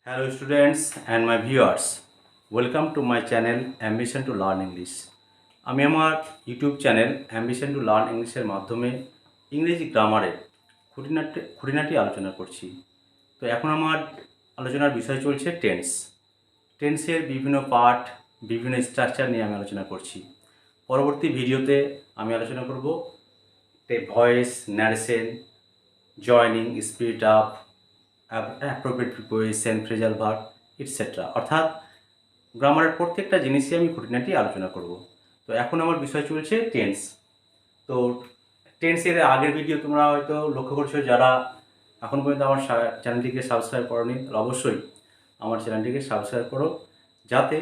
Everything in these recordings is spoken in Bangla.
Hello students and my viewers, welcome to my channel Ambition to Learn English. আমি আমার YouTube channel ambition to learn ইংলিশের মাধ্যমে ইংরেজি গ্রামারের খুঁটিনাটি আলোচনা করছি। তো এখন আমার আলোচনার বিষয় চলছে টেন্সের বিভিন্ন পার্ট, বিভিন্ন স্ট্রাকচার নিয়ে আমি আলোচনা করছি। পরবর্তী ভিডিওতে আমি আলোচনা করব voice, narration, joining, speed up, appropriate preposition, phrasal verb et cetera, অর্থাৎ গ্রামারের প্রত্যেকটা জিনিসই আমি খুঁটিনাটি আলোচনা করব। তো এখন আমার বিষয় চলছে টেন্স। তো টেন্সের আগের ভিডিও তোমরা হয়তো লক্ষ্য করছো, যারা এখন পর্যন্ত আমার চ্যানেলটিকে সাবস্ক্রাইব করোনি তাহলে অবশ্যই আমার চ্যানেলটিকে সাবস্ক্রাইব করো, যাতে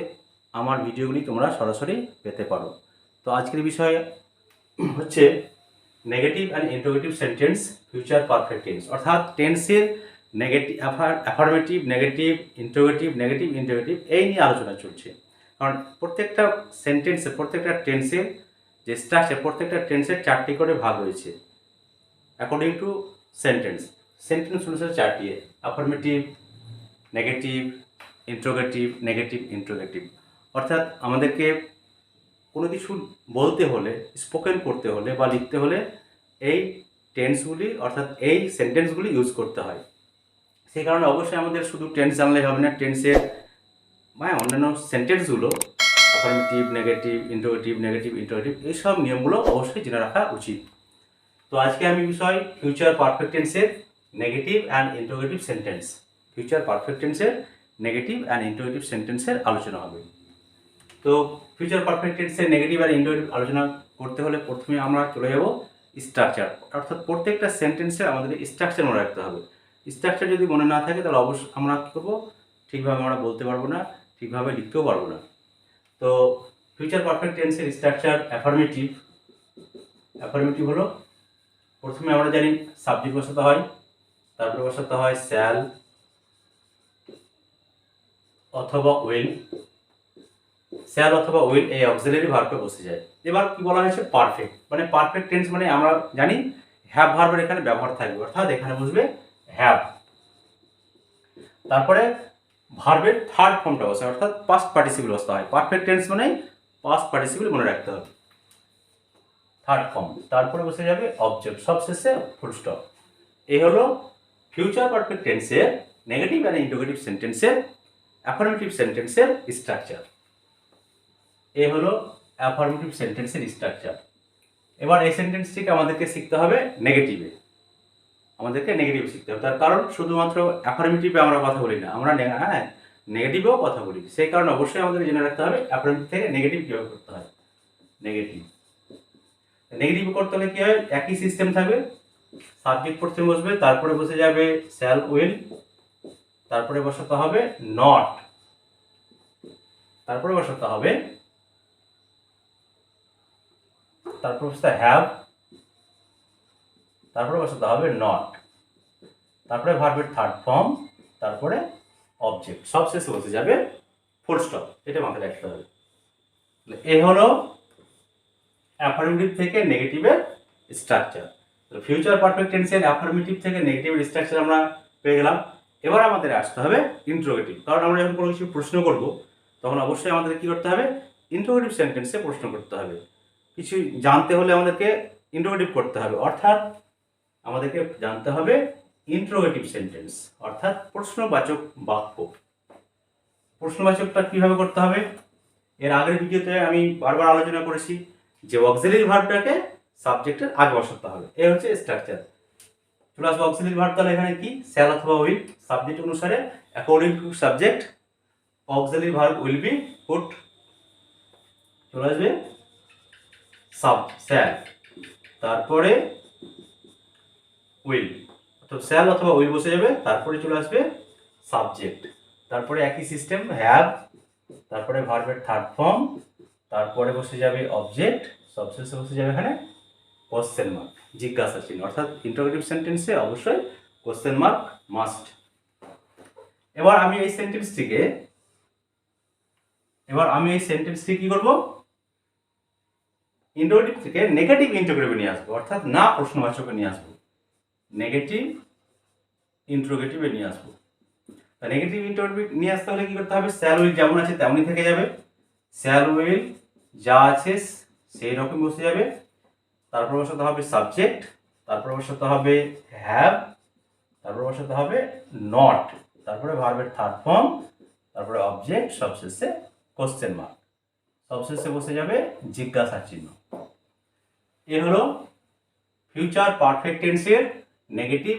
আমার ভিডিওগুলি তোমরা সরাসরি পেতে পারো। তো আজকের বিষয় হচ্ছে negative and interrogative sentence future perfect tense, অর্থাৎ টেন্সের নেগেটিভ, অ্যাফার্মেটিভ, নেগেটিভ, ইন্টারোগেটিভ এই নিয়ে আলোচনা চলছে। কারণ প্রত্যেকটা সেন্টেন্সে, প্রত্যেকটা টেন্সের যে স্ট্রাকচার, প্রত্যেকটা টেন্সের চারটি করে ভাগ রয়েছে অ্যাকর্ডিং টু সেন্টেন্স অনুসারে চারটি: অ্যাফার্মেটিভ, নেগেটিভ, ইন্টারোগেটিভ। অর্থাৎ আমাদেরকে কোনো কিছু বলতে হলে, স্পোকেন করতে হলে বা লিখতে হলে এই টেন্সগুলি অর্থাৎ এই সেন্টেন্সগুলি ইউজ করতে হয়। সেই কারণে অবশ্যই আমাদের শুধু টেন্স জানলেই হবে না, টেন্সের অন্যান্য সেন্টেন্সগুলো অ্যাফার্মেটিভ, নেগেটিভ, ইন্টারোগেটিভ এইসব নিয়মগুলো অবশ্যই জেনে রাখা উচিত। তো আজকে আমি বিষয় ফিউচার পারফেক্ট টেন্সের negative and interrogative sentence, future perfect টেন্সের নেগেটিভ অ্যান্ড ইন্টারোগেটিভ সেন্টেন্সের আলোচনা হবে। তো ফিউচার পারফেক্ট টেন্সের নেগেটিভ আর ইন্টারোগেটিভ আলোচনা করতে হলে প্রথমে আমরা চলে যাব স্ট্রাকচার, অর্থাৎ প্রত্যেকটা সেন্টেন্সের আমাদের স্ট্রাকচার মনে রাখতে হবে। স্ট্রাকচার যদি মনে না থাকে তাহলে অবশ্যই আমরা কী করবো, ঠিকভাবে আমরা বলতে পারবো না, ঠিকভাবে লিখতেও পারবো না। তো ফিউচার পারফেক্ট টেন্সের স্ট্রাকচার অ্যাফার্মেটিভ হলো, প্রথমে আমরা জানি সাবজেক্ট বসাতে হয়, তারপরে বসাতে হয় শ্যাল অথবা উইল। শ্যাল অথবা উইল এই অক্সিলারি ভার্বে বসে যায়। এবার কি বলা হয়েছে, পারফেক্ট, মানে পারফেক্ট টেন্স মানে আমরা জানি হ্যাভ ভার্বের এখানে ব্যবহার থাকবে, অর্থাৎ এখানে বসবে হ্যাভ। তারপরে ভার্বের থার্ড ফর্মটা বসে, অর্থাৎ পাস্ট পার্টিসিপল বসতে হয়। পারফেক্ট টেন্স মানে পাস্ট পার্টিসিপল মনে রাখতে হবে, থার্ড ফর্ম। তারপরে বসে যাবে অবজেক্ট, সবশেষে ফুল স্টপ। এই হলো ফিউচার পারফেক্ট টেন্সের নেগেটিভ অ্যান্ড ইন্টারোগেটিভ সেন্টেন্সের, অ্যাফার্মেটিভ সেন্টেন্সের স্ট্রাকচার। এই হলো অ্যাফার্মেটিভ সেন্টেন্সের স্ট্রাকচার। এবার এই সেন্টেন্সটিকে আমাদেরকে শিখতে হবে নেগেটিভে, শিখতে হবে। তার কারণ শুধুমাত্র অ্যাফার্মেটিভে আমরা কথা বলি না, আমরা নেগেটিভেও কথা বলি। সেই কারণে অবশ্যই আমাদের জেনে রাখতে হবে অ্যাফার্মেটিভ থেকে নেগেটিভ কীভাবে করতে হয়। নেগেটিভ করতে হলে কী হয়, একই সিস্টেম থাকবে। সাবজেক্ট প্রথমে বসবে, তারপরে বসে যাবে শ্যাল উইল, তারপরে বসাতে হবে নট, তারপরে বসাতে হবে, তারপরে বসাতে হ্যাভ, তারপরে বসাতে হবে নট, তারপরে ভার্বের থার্ড ফর্ম, তারপরে অবজেক্ট, সবশেষে বসে যাবে ফুল স্টপ। এটা মাথায় রাখতে হবে। এই হলো অ্যাফার্মেটিভ থেকে নেগেটিভের স্ট্রাকচার। ফিউচার পারফেক্ট টেন্সের অ্যাফার্মেটিভ থেকে নেগেটিভের স্ট্রাকচার আমরা পেয়ে গেলাম। এবার আমাদের আসতে হবে ইন্টারোগেটিভ, কারণ আমরা যখন কোনো কিছু প্রশ্ন করব তখন অবশ্যই আমাদের কী করতে হবে, ইন্টারোগেটিভ সেন্টেন্সে প্রশ্ন করতে হবে। কিছু জানতে হলে আমাদেরকে ইন্টারোগেটিভ করতে হবে, অর্থাৎ আমাদেরকে জানতে হবে ইন্টারোগেটিভ সেন্টেন্স, অর্থাৎ প্রশ্নবাচক বাক্য। প্রশ্নবাচকটা কীভাবে করতে হবে, এর আগের ভিডিওতে আমি বারবার আলোচনা করেছি যে অক্সিলারি ভার্বটাকে সাবজেক্টের আগে বসাতে হবে। এই হচ্ছে স্ট্রাকচার। চলে আসবে অক্সিলারি ভার্ব, তাহলে এখানে কি শ্যাল অথবা উইল, সাবজেক্ট অনুসারে according to subject auxiliary verb will be put, চলে আসবে শ্যাল, তারপরে উইল, তো শ্যাল অথবা উইল বসে যাবে, তারপরে চলে আসবে সাবজেক্ট, তারপরে একই সিস্টেম হ্যাভ, তারপরে ভার্বের থার্ড ফর্ম, তারপরে বসে যাবে অবজেক্ট, সবশেষে বসে যাবে এখানে কোশ্চেন মার্ক, জিজ্ঞাসা চিহ্ন। অর্থাৎ ইন্টারোগেটিভ সেন্টেন্সে অবশ্যই কোশ্চেন মার্ক মাস্ট। এবার আমি এই সেন্টেন্সটি কি করব, ইন্টারোগেটিভ থেকে নেগেটিভ ইন্টারোগেটিভে নিয়ে আসবো, অর্থাৎ না প্রশ্নবাচকে নিয়ে আসবো, নেগেটিভ ইন্টারোগেটিভে নিয়ে আসবো। নেগেটিভ ইন্টারোগেটিভ নিয়ে আসতে হলে কি করতে হবে, শ্যাল উইল যেমন আছে তেমনই থেকে যাবে, শ্যাল উইল যা আছে সেই রকম বসে যাবে, তারপর বসাতে হবে সাবজেক্ট, তারপর বসাতে হবে হ্যাভ, তারপর বসাতে হবে নট, তারপরে ভার্বের থার্ড ফর্ম, তারপরে অবজেক্ট, সবশেষে কোশ্চেন মার্ক, সবশেষে বসে যাবে জিজ্ঞাসা চিহ্ন। এ হলো ফিউচার পারফেক্ট টেন্সের নেগেটিভ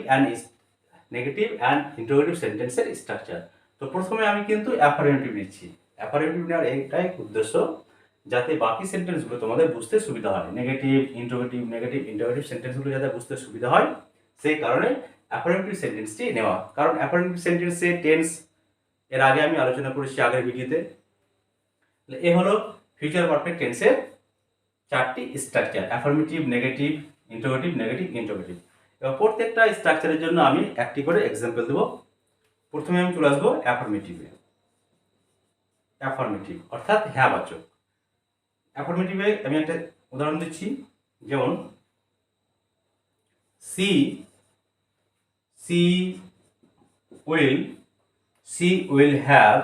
অ্যান্ড ইন্টারোগেটিভ সেন্টেন্সের স্ট্রাকচার। তো প্রথমে আমি কিন্তু অ্যাফার্মেটিভ নিচ্ছি। অ্যাফার্মেটিভ নেওয়ার একটাই উদ্দেশ্য, যাতে বাকি সেন্টেন্সগুলো তোমাদের বুঝতে সুবিধা হয়, নেগেটিভ ইন্টারোগেটিভ সেন্টেন্সগুলো যাতে বুঝতে সুবিধা হয়, সেই কারণে অ্যাফার্মেটিভ সেন্টেন্সটি নেওয়া। কারণ অ্যাফার্মেটিভ সেন্টেন্সে টেন্স এর আগে আমি আলোচনা করেছি আগের ভিডিওতে। এ হলো ফিউচার পারফেক্ট টেন্সের 4টি স্ট্রাকচার, অ্যাফার্মেটিভ, নেগেটিভ, ইন্টারোগেটিভ। এবার প্রত্যেকটা স্ট্রাকচারের জন্য আমি একটি করে এক্সাম্পল দেবো। প্রথমে আমি চলে আসবো অ্যাফার্মেটিভে। অ্যাফার্মেটিভ অর্থাৎ হ্যাঁ বাচক। অ্যাফার্মেটিভে আমি একটা উদাহরণ দিচ্ছি, যেমন she will have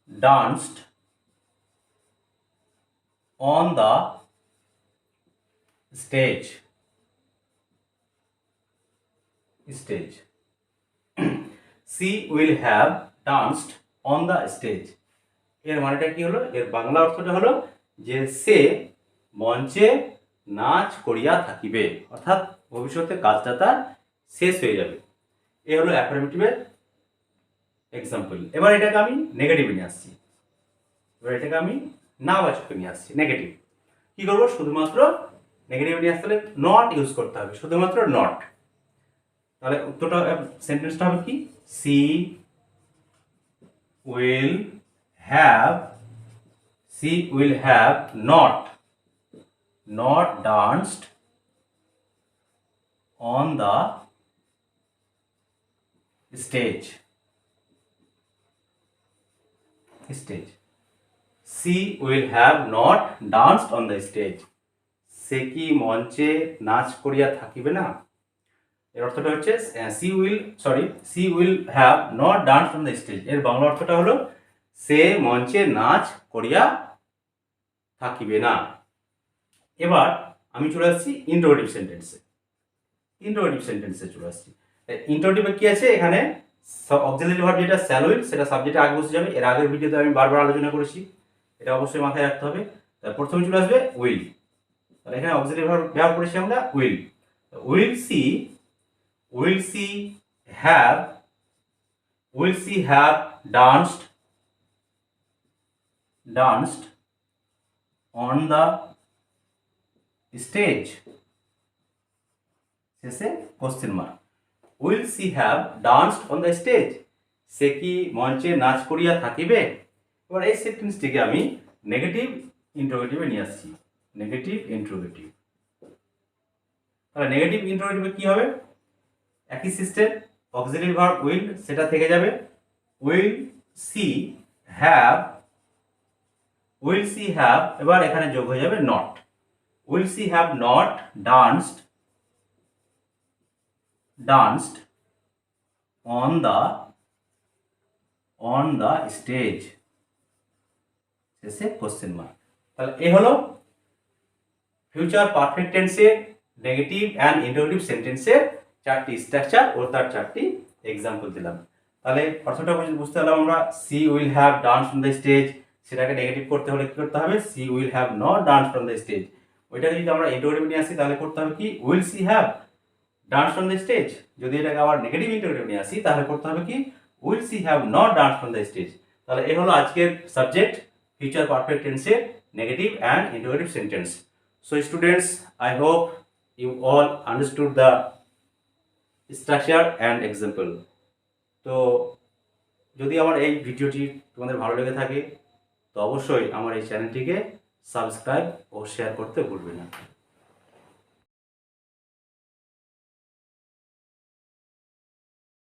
danced on the stage. She will have danced on the stage. এর মানেটা কি হলো, এর বাংলা অর্থটা হলো যে সে মঞ্চে নাচ করিয়া থাকিবে, অর্থাৎ ভবিষ্যতে কাজটা তার শেষ হয়ে যাবে। এ হলো অ্যাফার্মেটিভের এক্সাম্পল। এবার এটাকে আমি নেগেটিভে নিয়ে আসছি, না বাচকে নিয়ে আসছি। নেগেটিভ কি করবো, শুধুমাত্র নেগেটিভ নিয়ে আসতে হলে নট ইউজ করতে হবে, শুধুমাত্র নট। তাহলে উত্তরটা সেন্টেন্সটা হবে কি, she will have not danced on the stage. She will have not danced on the stage. সে কি মঞ্চে নাচ করিয়া থাকিবে না। এর অর্থটা হচ্ছে she will have not danced on the stage। এর বাংলা অর্থটা হলো সে মঞ্চে নাচ করিয়া থাকিবে না। এবার আমি চলে আসছি ইন্টারোগেটিভ সেন্টেন্সে চলে আসছি। ইন্টারোগেটিভে কি আছে, এখানে অক্সিলারি ভার্ব যেটা শ্যাল উইল, সেটা সাবজেক্টে আগে বসে যাবে। এর আগের ভিডিওতে আমি বারবার আলোচনা করেছি, এটা অবশ্যই মাথায় রাখতে হবে। প্রথমে চলে আসবে উইল, তাহলে এখানে অক্সিলারি ভার্ব ব্যবহার করেছি আমরা will. Will she have danced on the stage, শেষে question mark. Will she have danced on the stage, সে কি মঞ্চে নাচ করিয়া থাকিবে। এবার এই সেন্টেন্সটিকে আমি নেগেটিভ ইন্টারোগেটিভে নিয়ে আসছি, তাহলে নেগেটিভ ইন্টারোগেটিভে কি হবে, একই সিস্টেম, অক্সিলারি ভার্ব উইল সেটা থেকে যাবে, উইল সি হ্যাভ, এবার এখানে যোগ হয়ে যাবে not, will she have not danced on the stage, শেষে কোশ্চেন মার্ক। তাহলে এই হলো ফিউচার পারফেক্ট টেন্সের নেগেটিভ অ্যান্ড ইন্টারোগেটিভ সেন্টেন্সের 4টি স্ট্রাকচার ও তার 4টি এক্সাম্পল দিলাম। তাহলে অর্থটা বুঝতে পারলাম আমরা। She will have danced on the stage, সেটাকে নেগেটিভ করতে হলে কি করতে হবে, she will have not danced on the stage. ওইটাকে যদি আমরা ইন্টারোগেটিভ নিয়ে আসি তাহলে করতে হবে কি, will she have danced on the stage। যদি এটাকে আবার নেগেটিভ ইন্টারোগেটিভ নিয়ে আসি তাহলে করতে হবে কি, will she have not danced on the stage। তাহলে এই হলো আজকের সাবজেক্ট, ফিউচার পারফেক্ট টেন্সের negative and interrogative sentence. So students, I hope you all understood the structure and example. তো যদি আমার এই ভিডিওটি তোমাদের ভালো লেগে থাকে তো অবশ্যই আমার এই চ্যানেলটিকে সাবস্ক্রাইব ও শেয়ার করতে ভুলবে না।